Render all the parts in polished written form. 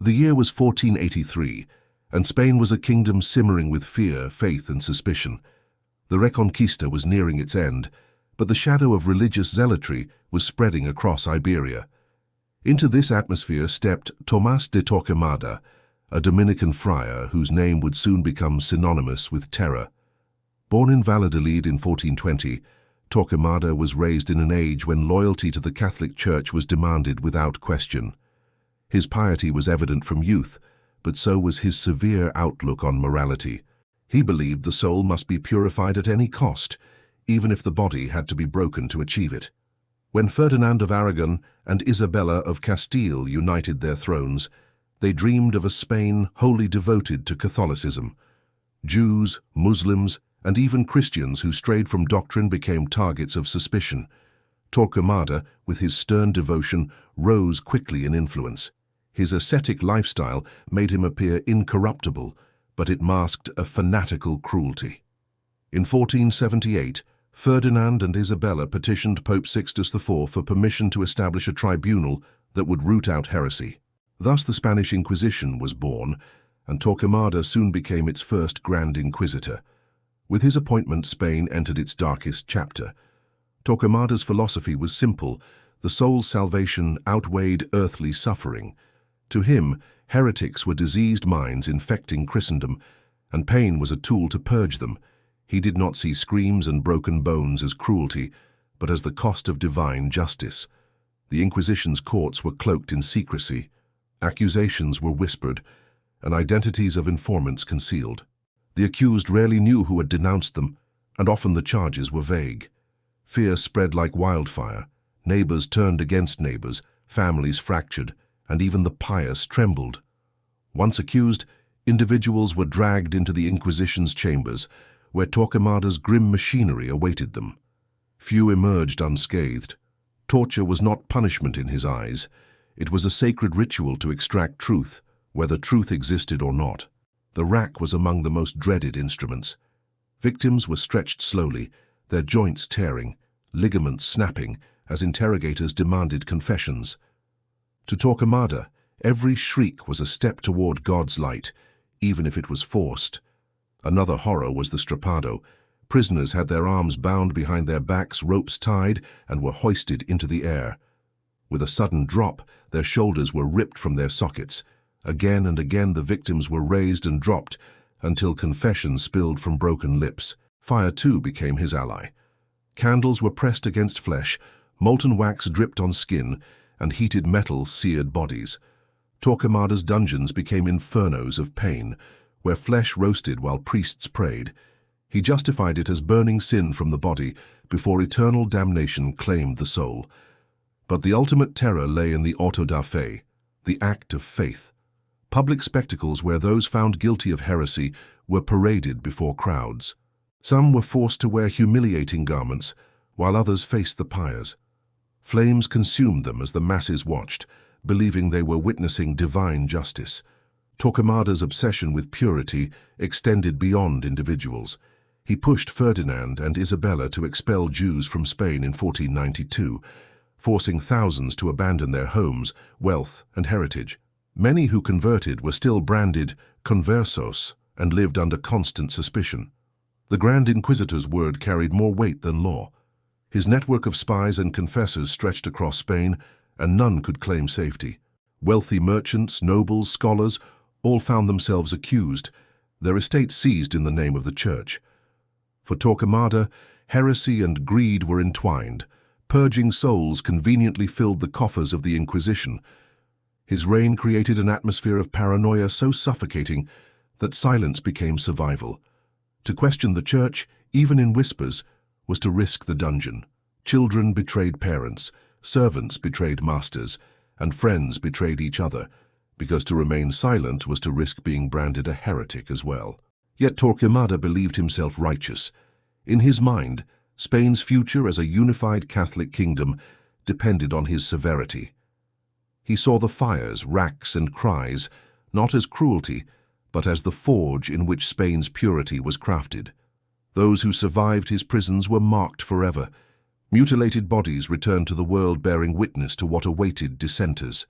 The year was 1483, and Spain was a kingdom simmering with fear, faith, and suspicion. The Reconquista was nearing its end, but the shadow of religious zealotry was spreading across Iberia. Into this atmosphere stepped Tomás de Torquemada, a Dominican friar whose name would soon become synonymous with terror. Born in Valladolid in 1420, Torquemada was raised in an age when loyalty to the Catholic Church was demanded without question. His piety was evident from youth, but so was his severe outlook on morality. He believed the soul must be purified at any cost, even if the body had to be broken to achieve it. When Ferdinand of Aragon and Isabella of Castile united their thrones, they dreamed of a Spain wholly devoted to Catholicism. Jews, Muslims, and even Christians who strayed from doctrine became targets of suspicion. Torquemada, with his stern devotion, rose quickly in influence. His ascetic lifestyle made him appear incorruptible, but it masked a fanatical cruelty. In 1478, Ferdinand and Isabella petitioned Pope Sixtus IV for permission to establish a tribunal that would root out heresy. Thus the Spanish Inquisition was born, and Torquemada soon became its first Grand Inquisitor. With his appointment, Spain entered its darkest chapter. Torquemada's philosophy was simple: the soul's salvation outweighed earthly suffering. To him, heretics were diseased minds infecting Christendom, and pain was a tool to purge them. He did not see screams and broken bones as cruelty, but as the cost of divine justice. The Inquisition's courts were cloaked in secrecy. Accusations were whispered, and identities of informants concealed. The accused rarely knew who had denounced them, and often the charges were vague. Fear spread like wildfire. Neighbors turned against neighbors, families fractured, and even the pious trembled. Once accused, individuals were dragged into the Inquisition's chambers, where Torquemada's grim machinery awaited them. Few emerged unscathed. Torture was not punishment in his eyes. It was a sacred ritual to extract truth, whether truth existed or not. The rack was among the most dreaded instruments. Victims were stretched slowly, their joints tearing, ligaments snapping, as interrogators demanded confessions. To Torquemada, every shriek was a step toward God's light, even if it was forced. Another horror was the strappado. Prisoners had their arms bound behind their backs, ropes tied, and were hoisted into the air. With a sudden drop, their shoulders were ripped from their sockets. Again and again the victims were raised and dropped until confession spilled from broken lips. Fire, too, became his ally. Candles were pressed against flesh, molten wax dripped on skin, and heated metal seared bodies. Torquemada's dungeons became infernos of pain, where flesh roasted while priests prayed. He justified it as burning sin from the body before eternal damnation claimed the soul. But the ultimate terror lay in the auto da fe, the act of faith. Public spectacles where those found guilty of heresy were paraded before crowds. Some were forced to wear humiliating garments, while others faced the pyres. Flames consumed them as the masses watched, believing they were witnessing divine justice. Torquemada's obsession with purity extended beyond individuals. He pushed Ferdinand and Isabella to expel Jews from Spain in 1492, forcing thousands to abandon their homes, wealth, and heritage. Many who converted were still branded conversos and lived under constant suspicion. The Grand Inquisitor's word carried more weight than law. His network of spies and confessors stretched across Spain, and none could claim safety. Wealthy merchants, nobles, scholars, all found themselves accused, their estates seized in the name of the Church. For Torquemada, heresy and greed were entwined. Purging souls conveniently filled the coffers of the Inquisition. His reign created an atmosphere of paranoia so suffocating that silence became survival. To question the Church, even in whispers, was to risk the dungeon. Children betrayed parents, servants betrayed masters, and friends betrayed each other, because to remain silent was to risk being branded a heretic as well. Yet Torquemada believed himself righteous. In his mind, Spain's future as a unified Catholic kingdom depended on his severity. He saw the fires, racks, and cries not as cruelty, but as the forge in which Spain's purity was crafted. Those who survived his prisons were marked forever. Mutilated bodies returned to the world bearing witness to what awaited dissenters.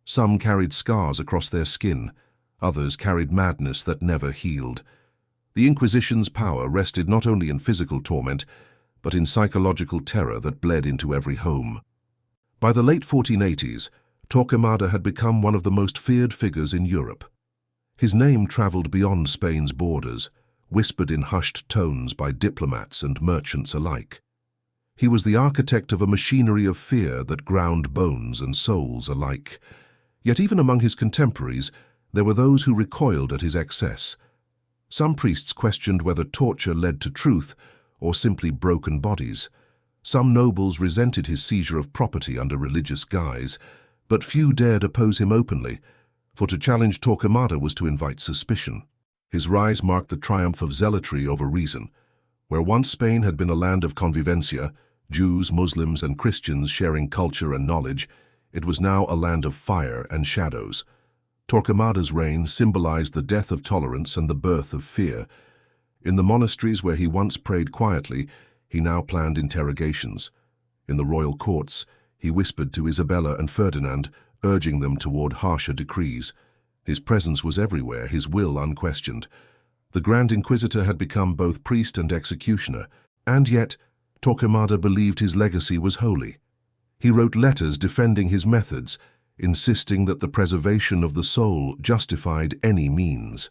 Some carried scars across their skin, others carried madness that never healed. The Inquisition's power rested not only in physical torment, but in psychological terror that bled into every home. By the late 1480s, Torquemada had become one of the most feared figures in Europe. His name traveled beyond Spain's borders, whispered in hushed tones by diplomats and merchants alike. He was the architect of a machinery of fear that ground bones and souls alike. Yet even among his contemporaries, there were those who recoiled at his excess. Some priests questioned whether torture led to truth or simply broken bodies. Some nobles resented his seizure of property under religious guise, but few dared oppose him openly, for to challenge Torquemada was to invite suspicion. His rise marked the triumph of zealotry over reason. Where once Spain had been a land of convivencia, Jews, Muslims, and Christians sharing culture and knowledge, it was now a land of fire and shadows. Torquemada's reign symbolized the death of tolerance and the birth of fear. In the monasteries where he once prayed quietly, he now planned interrogations. In the royal courts, he whispered to Isabella and Ferdinand, urging them toward harsher decrees. His presence was everywhere, his will unquestioned. The Grand Inquisitor had become both priest and executioner, and yet Torquemada believed his legacy was holy. He wrote letters defending his methods, insisting that the preservation of the soul justified any means.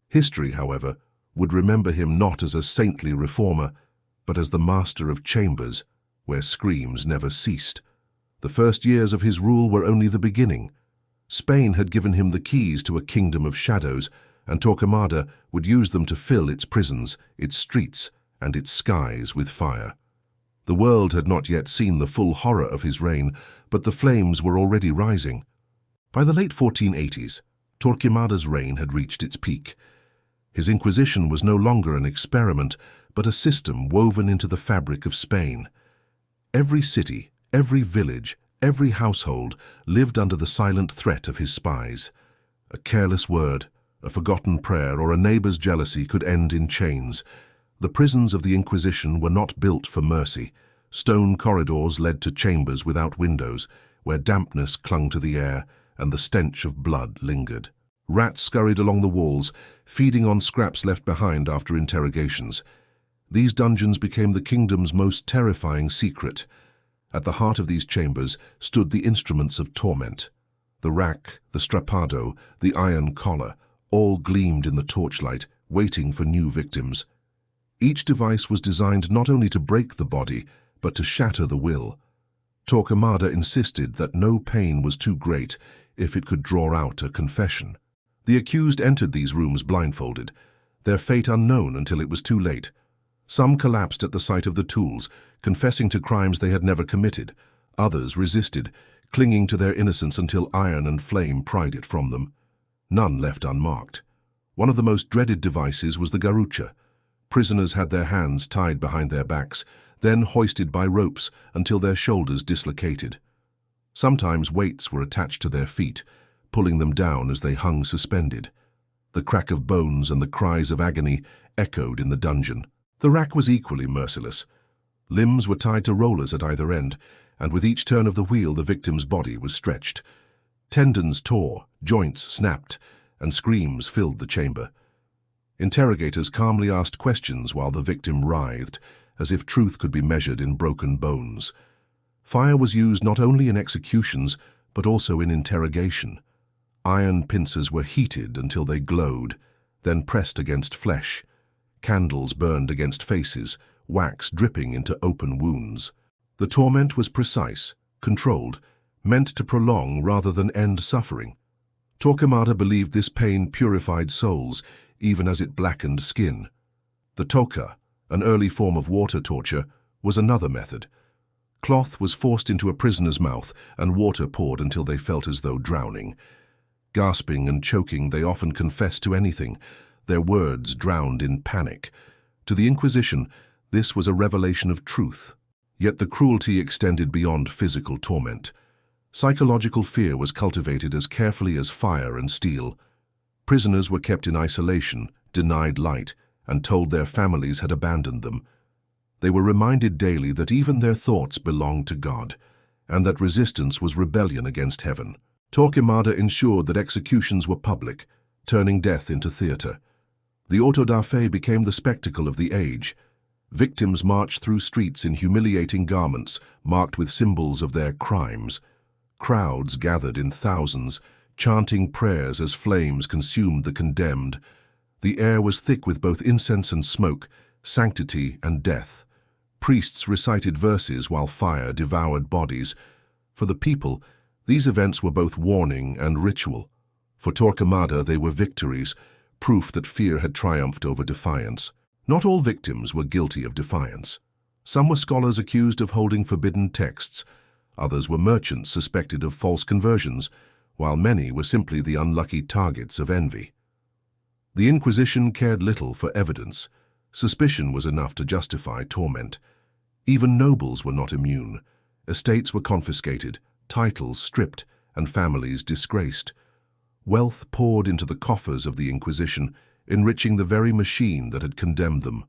History, however, would remember him not as a saintly reformer, but as the master of chambers, where screams never ceased. The first years of his rule were only the beginning. Spain had given him the keys to a kingdom of shadows, and Torquemada would use them to fill its prisons, its streets, and its skies with fire. The world had not yet seen the full horror of his reign, but the flames were already rising. By the late 1480s, Torquemada's reign had reached its peak. His Inquisition was no longer an experiment, but a system woven into the fabric of Spain. Every city, every village, every household lived under the silent threat of his spies. A careless word, a forgotten prayer, or a neighbor's jealousy could end in chains. The prisons of the Inquisition were not built for mercy. Stone corridors led to chambers without windows, where dampness clung to the air and the stench of blood lingered. Rats scurried along the walls, feeding on scraps left behind after interrogations. These dungeons became the kingdom's most terrifying secret. At the heart of these chambers stood the instruments of torment. The rack, the strappado, the iron collar, all gleamed in the torchlight, waiting for new victims. Each device was designed not only to break the body, but to shatter the will. Torquemada insisted that no pain was too great if it could draw out a confession. The accused entered these rooms blindfolded, their fate unknown until it was too late. Some collapsed at the sight of the tools, confessing to crimes they had never committed. Others resisted, clinging to their innocence until iron and flame pried it from them. None left unmarked. One of the most dreaded devices was the garrucha. Prisoners had their hands tied behind their backs, then hoisted by ropes until their shoulders dislocated. Sometimes weights were attached to their feet, pulling them down as they hung suspended. The crack of bones and the cries of agony echoed in the dungeon. The rack was equally merciless. Limbs were tied to rollers at either end, and with each turn of the wheel the victim's body was stretched. Tendons tore, joints snapped, and screams filled the chamber. Interrogators calmly asked questions while the victim writhed, as if truth could be measured in broken bones. Fire was used not only in executions, but also in interrogation. Iron pincers were heated until they glowed, then pressed against flesh. Candles burned against faces, wax dripping into open wounds. The torment was precise, controlled, meant to prolong rather than end suffering. Torquemada believed this pain purified souls, even as it blackened skin. The toca, an early form of water torture, was another method. Cloth was forced into a prisoner's mouth and water poured until they felt as though drowning. Gasping and choking, they often confessed to anything, their words drowned in panic. To the Inquisition, this was a revelation of truth. Yet the cruelty extended beyond physical torment. Psychological fear was cultivated as carefully as fire and steel. Prisoners were kept in isolation, denied light, and told their families had abandoned them. They were reminded daily that even their thoughts belonged to God, and that resistance was rebellion against heaven. Torquemada ensured that executions were public, turning death into theatre. The auto da fe became the spectacle of the age. Victims marched through streets in humiliating garments marked with symbols of their crimes. Crowds gathered in thousands, chanting prayers as flames consumed the condemned. The air was thick with both incense and smoke, sanctity and death. Priests recited verses while fire devoured bodies. For the people, these events were both warning and ritual. For Torquemada, they were victories, proof that fear had triumphed over defiance. Not all victims were guilty of defiance. Some were scholars accused of holding forbidden texts. Others were merchants suspected of false conversions, while many were simply the unlucky targets of envy. The Inquisition cared little for evidence. Suspicion was enough to justify torment. Even nobles were not immune. Estates were confiscated, titles stripped, and families disgraced. Wealth poured into the coffers of the Inquisition, enriching the very machine that had condemned them.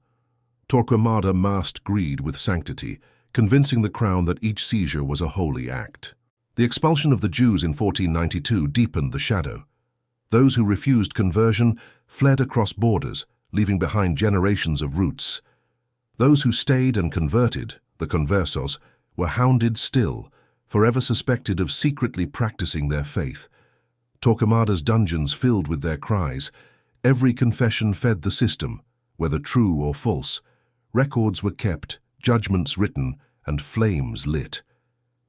Torquemada masked greed with sanctity, convincing the crown that each seizure was a holy act. The expulsion of the Jews in 1492 deepened the shadow. Those who refused conversion fled across borders, leaving behind generations of roots. Those who stayed and converted, the conversos, were hounded still, forever suspected of secretly practicing their faith. Torquemada's dungeons filled with their cries. Every confession fed the system, whether true or false. Records were kept, judgments written, and flames lit.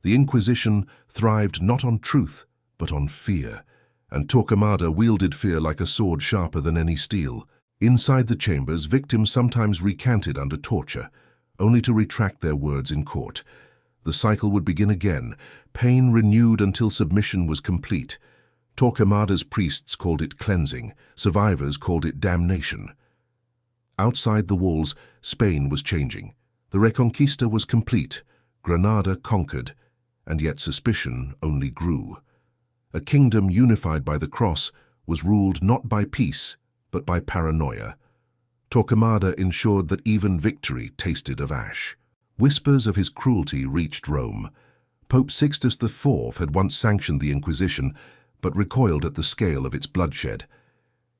The Inquisition thrived not on truth, but on fear, and Torquemada wielded fear like a sword sharper than any steel. Inside the chambers, victims sometimes recanted under torture, only to retract their words in court. The cycle would begin again, pain renewed until submission was complete. Torquemada's priests called it cleansing, survivors called it damnation. Outside the walls, Spain was changing. The Reconquista was complete, Granada conquered, and yet suspicion only grew. A kingdom unified by the cross was ruled not by peace, but by paranoia. Torquemada ensured that even victory tasted of ash. Whispers of his cruelty reached Rome. Pope Sixtus IV had once sanctioned the Inquisition, but recoiled at the scale of its bloodshed.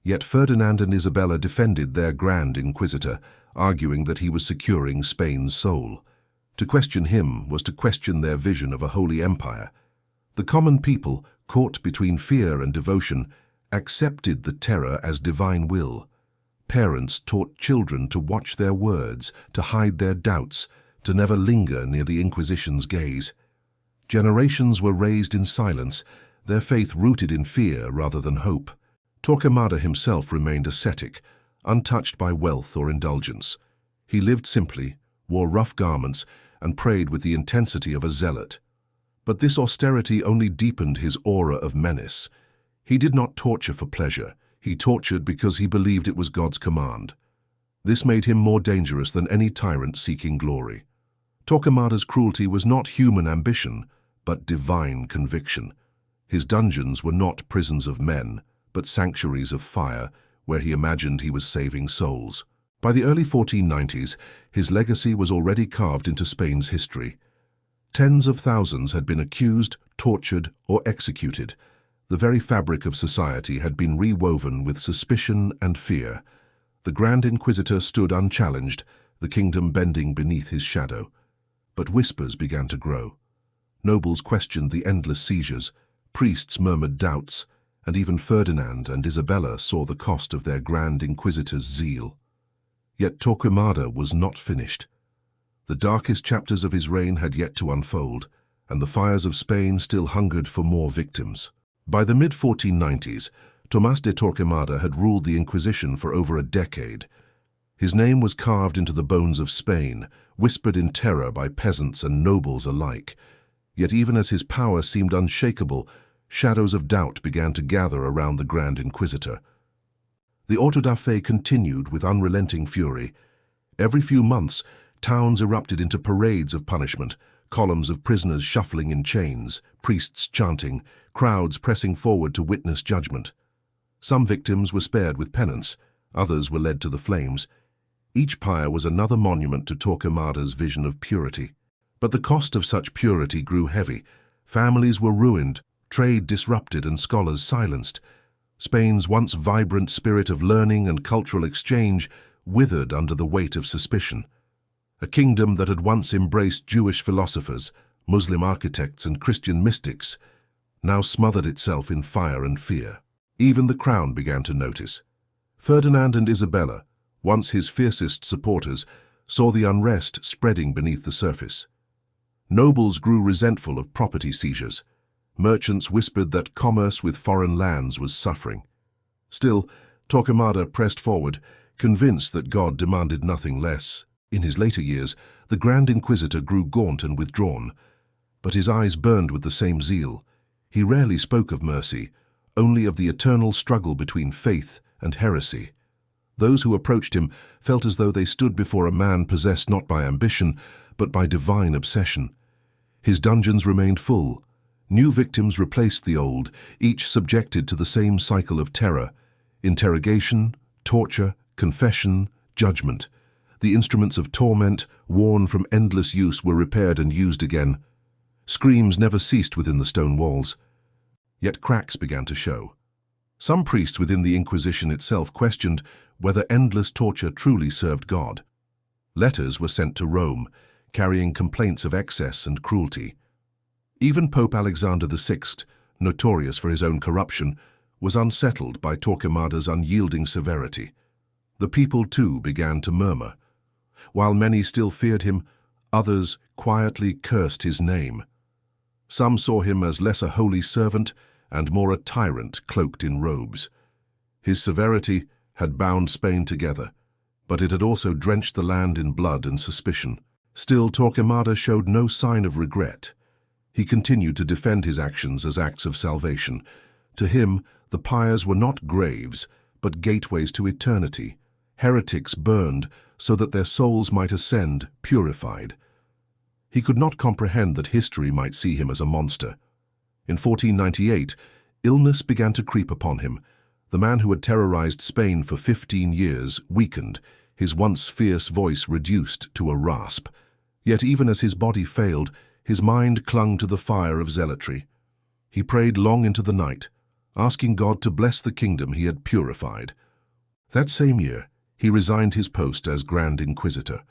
Yet Ferdinand and Isabella defended their Grand Inquisitor, arguing that he was securing Spain's soul. To question him was to question their vision of a holy empire. The common people, caught between fear and devotion, accepted the terror as divine will. Parents taught children to watch their words, to hide their doubts, to never linger near the Inquisition's gaze. Generations were raised in silence, their faith rooted in fear rather than hope. Torquemada himself remained ascetic, untouched by wealth or indulgence. He lived simply, wore rough garments, and prayed with the intensity of a zealot. But this austerity only deepened his aura of menace. He did not torture for pleasure. He tortured because he believed it was God's command. This made him more dangerous than any tyrant seeking glory. Torquemada's cruelty was not human ambition, but divine conviction. His dungeons were not prisons of men, but sanctuaries of fire, where he imagined he was saving souls. By the early 1490s, his legacy was already carved into Spain's history. Tens of thousands had been accused, tortured, or executed. The very fabric of society had been rewoven with suspicion and fear. The Grand Inquisitor stood unchallenged, the kingdom bending beneath his shadow. But whispers began to grow. Nobles questioned the endless seizures, priests murmured doubts, and even Ferdinand and Isabella saw the cost of their Grand Inquisitor's zeal. Yet Torquemada was not finished. The darkest chapters of his reign had yet to unfold, and the fires of Spain still hungered for more victims. By the mid-1490s, Tomás de Torquemada had ruled the Inquisition for over a decade. His name was carved into the bones of Spain, whispered in terror by peasants and nobles alike. Yet even as his power seemed unshakable, shadows of doubt began to gather around the Grand Inquisitor. The auto da fe continued with unrelenting fury. Every few months, towns erupted into parades of punishment, columns of prisoners shuffling in chains, priests chanting, crowds pressing forward to witness judgment. Some victims were spared with penance, others were led to the flames. Each pyre was another monument to Torquemada's vision of purity. But the cost of such purity grew heavy. Families were ruined, trade disrupted and scholars silenced. Spain's once vibrant spirit of learning and cultural exchange withered under the weight of suspicion. A kingdom that had once embraced Jewish philosophers, Muslim architects and Christian mystics, now smothered itself in fire and fear. Even the crown began to notice. Ferdinand and Isabella, once his fiercest supporters, saw the unrest spreading beneath the surface. Nobles grew resentful of property seizures. Merchants whispered that commerce with foreign lands was suffering. Still, Torquemada pressed forward, convinced that God demanded nothing less. In his later years, the Grand Inquisitor grew gaunt and withdrawn, but his eyes burned with the same zeal. He rarely spoke of mercy, only of the eternal struggle between faith and heresy. Those who approached him felt as though they stood before a man possessed not by ambition, but by divine obsession. His dungeons remained full. New victims replaced the old, each subjected to the same cycle of terror: interrogation, torture, confession, judgment. The instruments of torment, worn from endless use, were repaired and used again. Screams never ceased within the stone walls. Yet cracks began to show. Some priests within the Inquisition itself questioned whether endless torture truly served God. Letters were sent to Rome, carrying complaints of excess and cruelty. Even Pope Alexander VI, notorious for his own corruption, was unsettled by Torquemada's unyielding severity. The people, too, began to murmur. While many still feared him, others quietly cursed his name. Some saw him as less a holy servant and more a tyrant cloaked in robes. His severity had bound Spain together, but it had also drenched the land in blood and suspicion. Still, Torquemada showed no sign of regret. He continued to defend his actions as acts of salvation. To him, the pyres were not graves, but gateways to eternity. Heretics burned so that their souls might ascend, purified. He could not comprehend that history might see him as a monster. In 1498, illness began to creep upon him. The man who had terrorized Spain for 15 years weakened, his once fierce voice reduced to a rasp. Yet even as his body failed, his mind clung to the fire of zealotry. He prayed long into the night, asking God to bless the kingdom he had purified. That same year, he resigned his post as Grand Inquisitor.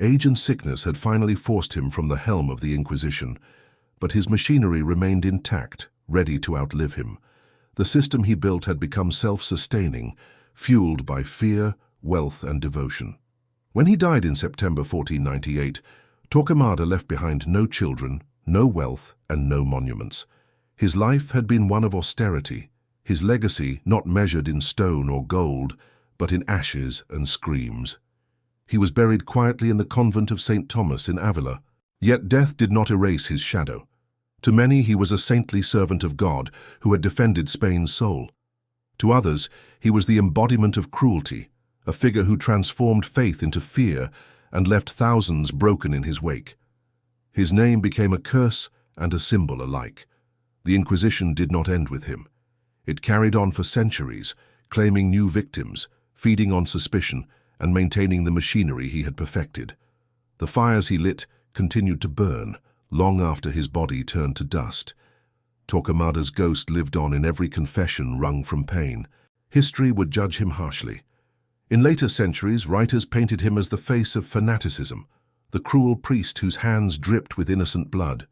Age and sickness had finally forced him from the helm of the Inquisition, but his machinery remained intact, ready to outlive him. The system he built had become self-sustaining, fueled by fear, wealth, and devotion. When he died in September 1498, Torquemada left behind no children, no wealth, and no monuments. His life had been one of austerity, his legacy not measured in stone or gold, but in ashes and screams. He was buried quietly in the convent of St. Thomas in Avila. Yet death did not erase his shadow. To many he was a saintly servant of God who had defended Spain's soul. To others he was the embodiment of cruelty, a figure who transformed faith into fear and left thousands broken in his wake. His name became a curse and a symbol alike. The Inquisition did not end with him. It carried on for centuries, claiming new victims, feeding on suspicion, and maintaining the machinery he had perfected. The fires he lit continued to burn long after his body turned to dust. Torquemada's ghost lived on in every confession wrung from pain. History would judge him harshly. In later centuries, writers painted him as the face of fanaticism, the cruel priest whose hands dripped with innocent blood.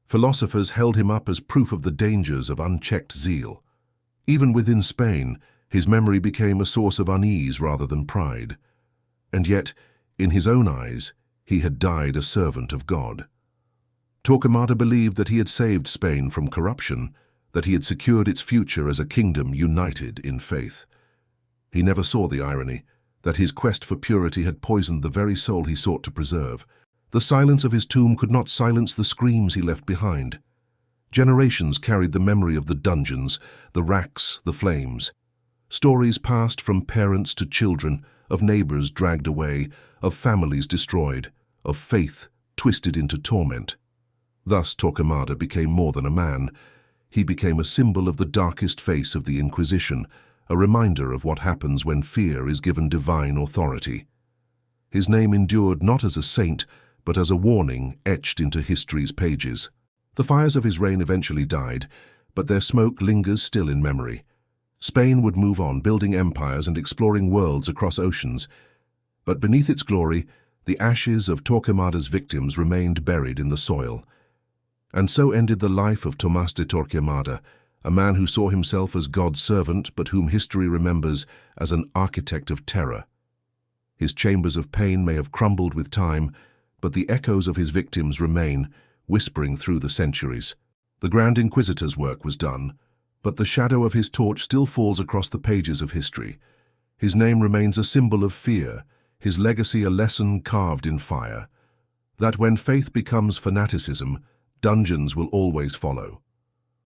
Philosophers held him up as proof of the dangers of unchecked zeal. Even within Spain, his memory became a source of unease rather than pride. And yet, in his own eyes, he had died a servant of God. Torquemada believed that he had saved Spain from corruption, that he had secured its future as a kingdom united in faith. He never saw the irony, that his quest for purity had poisoned the very soul he sought to preserve. The silence of his tomb could not silence the screams he left behind. Generations carried the memory of the dungeons, the racks, the flames. Stories passed from parents to children, of neighbors dragged away, of families destroyed, of faith twisted into torment. Thus Torquemada became more than a man. He became a symbol of the darkest face of the Inquisition, a reminder of what happens when fear is given divine authority. His name endured not as a saint, but as a warning etched into history's pages. The fires of his reign eventually died, but their smoke lingers still in memory. Spain would move on, building empires and exploring worlds across oceans. But beneath its glory, the ashes of Torquemada's victims remained buried in the soil. And so ended the life of Tomás de Torquemada, a man who saw himself as God's servant, but whom history remembers as an architect of terror. His chambers of pain may have crumbled with time, but the echoes of his victims remain, whispering through the centuries. The Grand Inquisitor's work was done, but the shadow of his torch still falls across the pages of history. His name remains a symbol of fear, his legacy a lesson carved in fire. That when faith becomes fanaticism, dungeons will always follow.